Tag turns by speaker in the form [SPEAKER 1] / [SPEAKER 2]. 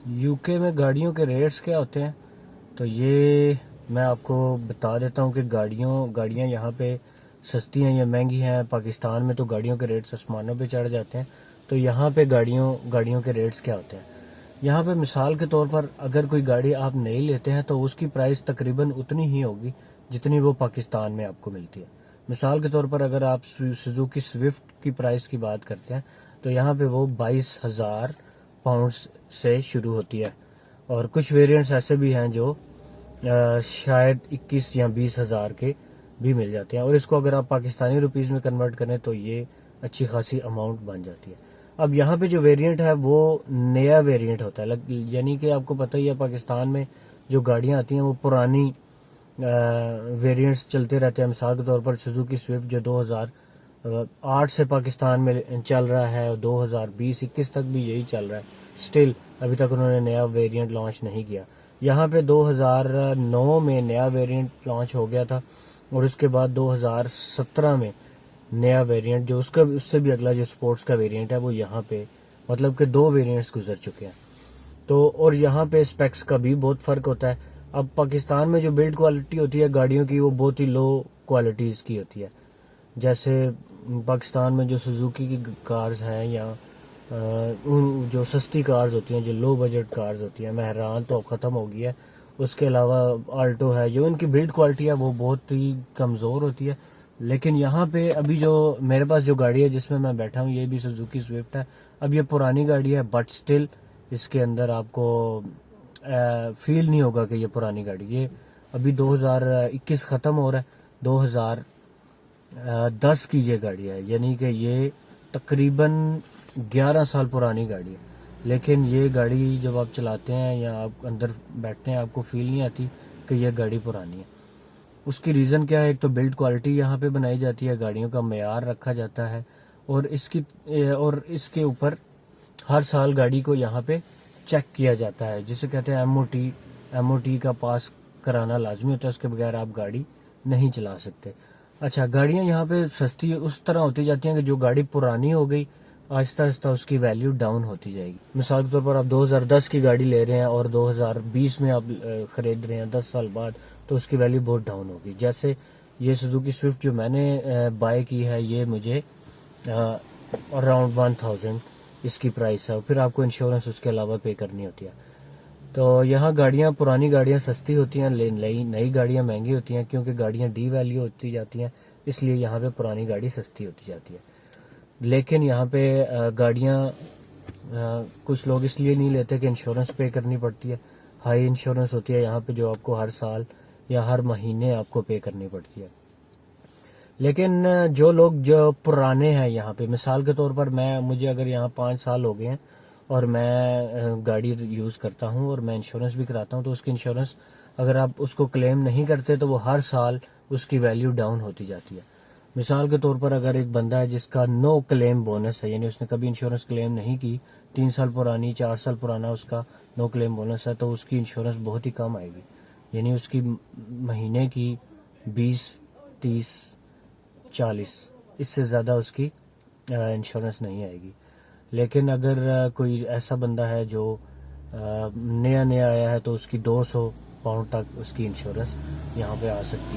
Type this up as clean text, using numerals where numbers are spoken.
[SPEAKER 1] UK में गाड़ियों के रेट्स क्या होते हैं, तो ये मैं आपको बता देता हूँ कि गाड़ियाँ यहाँ पे सस्ती हैं या महंगी हैं। पाकिस्तान में तो गाड़ियों के रेट्स आसमानों पे चढ़ जाते हैं, तो यहाँ पे गाड़ियों के रेट्स क्या होते हैं। यहाँ पे मिसाल के तौर पर अगर कोई गाड़ी आप नई लेते हैं तो उसकी प्राइस तकरीबन उतनी ही होगी जितनी वो पाकिस्तान में आपको मिलती है। मिसाल के तौर पर अगर आप सुजुकी स्विफ्ट की प्राइस की बात करते हैं तो यहाँ पे वो 22,000 पाउंड्स से शुरू होती है, और कुछ वेरिएंट्स ऐसे भी हैं जो शायद 21 या 20,000 के भी मिल जाते हैं। और इसको अगर आप पाकिस्तानी रुपीस में कन्वर्ट करें तो ये अच्छी खासी अमाउंट बन जाती है। अब यहाँ पे जो वेरिएंट है वो नया वेरिएंट होता है, यानी कि आपको पता ही है पाकिस्तान में जो गाड़ियाँ आती हैं वो पुरानी वेरिएंट्स चलते रहते हैं। मिसाल के तौर पर सुजुकी स्विफ्ट जो 2008 से पाकिस्तान में चल रहा है और 2020-21 तक भी यही चल रहा है, स्टिल अभी तक उन्होंने नया वेरिएंट लॉन्च नहीं किया। यहाँ पे 2009 में नया वेरिएंट लॉन्च हो गया था, और उसके बाद 2017 में नया वेरिएंट जो उससे भी अगला जो स्पोर्ट्स का वेरिएंट है वो यहाँ पे, मतलब कि 2 वेरिएंट्स गुजर चुके हैं। तो और यहाँ पे स्पेक्स का भी बहुत फर्क होता है। अब पाकिस्तान में जो बिल्ड क्वालिटी होती है गाड़ियों की वो बहुत ही लो क्वालिटीज़ की होती है। जैसे पाकिस्तान में जो सुजुकी की कार्स हैं या उन जो सस्ती कार्स होती हैं, जो लो बजट कार्स होती हैं, मेहरान तो ख़त्म हो गई है, उसके अलावा आल्टो है, जो उनकी बिल्ड क्वालिटी है वो बहुत ही कमज़ोर होती है। लेकिन यहाँ पे अभी जो मेरे पास जो गाड़ी है जिसमें मैं बैठा हूँ ये भी सुजुकी स्विफ्ट है। अब ये पुरानी गाड़ी है बट स्टिल इसके अंदर आपको फील नहीं होगा कि ये पुरानी गाड़ी, ये अभी 2021 ख़त्म हो रहा है, 2010 की ये गाड़ी है, यानी कि ये तकरीबन 11 साल पुरानी गाड़ी है। लेकिन ये गाड़ी जब आप चलाते हैं या आप अंदर बैठते हैं आपको फील नहीं आती कि यह गाड़ी पुरानी है। उसकी रीज़न क्या है, एक तो बिल्ड क्वालिटी यहाँ पे बनाई जाती है, गाड़ियों का मेयार रखा जाता है, और इसके ऊपर हर साल गाड़ी को यहाँ पे चेक किया जाता है, जिसे कहते हैं एमओटी का पास कराना लाजमी होता है, उसके बगैर आप गाड़ी नहीं चला सकते। अच्छा, गाड़ियाँ यहाँ पे सस्ती उस तरह होती जाती हैं कि जो गाड़ी पुरानी हो गई आहिस्ता आहिस्ता उसकी वैल्यू डाउन होती जाएगी। मिसाल के तौर पर आप 2010 की गाड़ी ले रहे हैं और 2020 में आप खरीद रहे हैं 10 साल बाद, तो उसकी वैल्यू बहुत डाउन होगी। जैसे ये सुजुकी स्विफ्ट जो मैंने बाय की है ये मुझे अराउंड 1000 इसकी प्राइस है, और फिर आपको इंश्योरेंस उसके अलावा पे करनी होती है। तो यहाँ पुरानी गाड़ियाँ सस्ती होती हैं, नई गाड़ियाँ महंगी होती हैं, क्योंकि गाड़ियाँ डी वैल्यू होती जाती हैं, इसलिए यहाँ पे पुरानी गाड़ी सस्ती होती जाती है। लेकिन यहाँ पे गाड़ियाँ कुछ लोग इसलिए नहीं लेते कि इंश्योरेंस पे करनी पड़ती है, हाई इंश्योरेंस होती है यहाँ पे जो आपको हर साल या हर महीने आपको पे करनी पड़ती है। लेकिन जो पुराने हैं यहाँ पे, मिसाल के तौर पर मुझे अगर यहाँ 5 साल हो गए हैं और मैं गाड़ी यूज़ करता हूँ और मैं इंश्योरेंस भी कराता हूँ, तो उसकी इंश्योरेंस अगर आप उसको क्लेम नहीं करते तो वो हर साल उसकी वैल्यू डाउन होती जाती है। मिसाल के तौर पर अगर एक बंदा है जिसका नो क्लेम बोनस है, यानी उसने कभी इंश्योरेंस क्लेम नहीं की, 3 साल पुरानी 4 साल पुराना उसका नो क्लेम बोनस है, तो उसकी इंश्योरेंस बहुत ही कम आएगी, यानी उसकी महीने की 20, 30, 40 इससे ज़्यादा उसकी इंश्योरेंस नहीं आएगी। लेकिन अगर कोई ऐसा बंदा है जो नया नया आया है तो उसकी 200 पाउंड तक उसकी इंश्योरेंस यहाँ पे आ सकती है।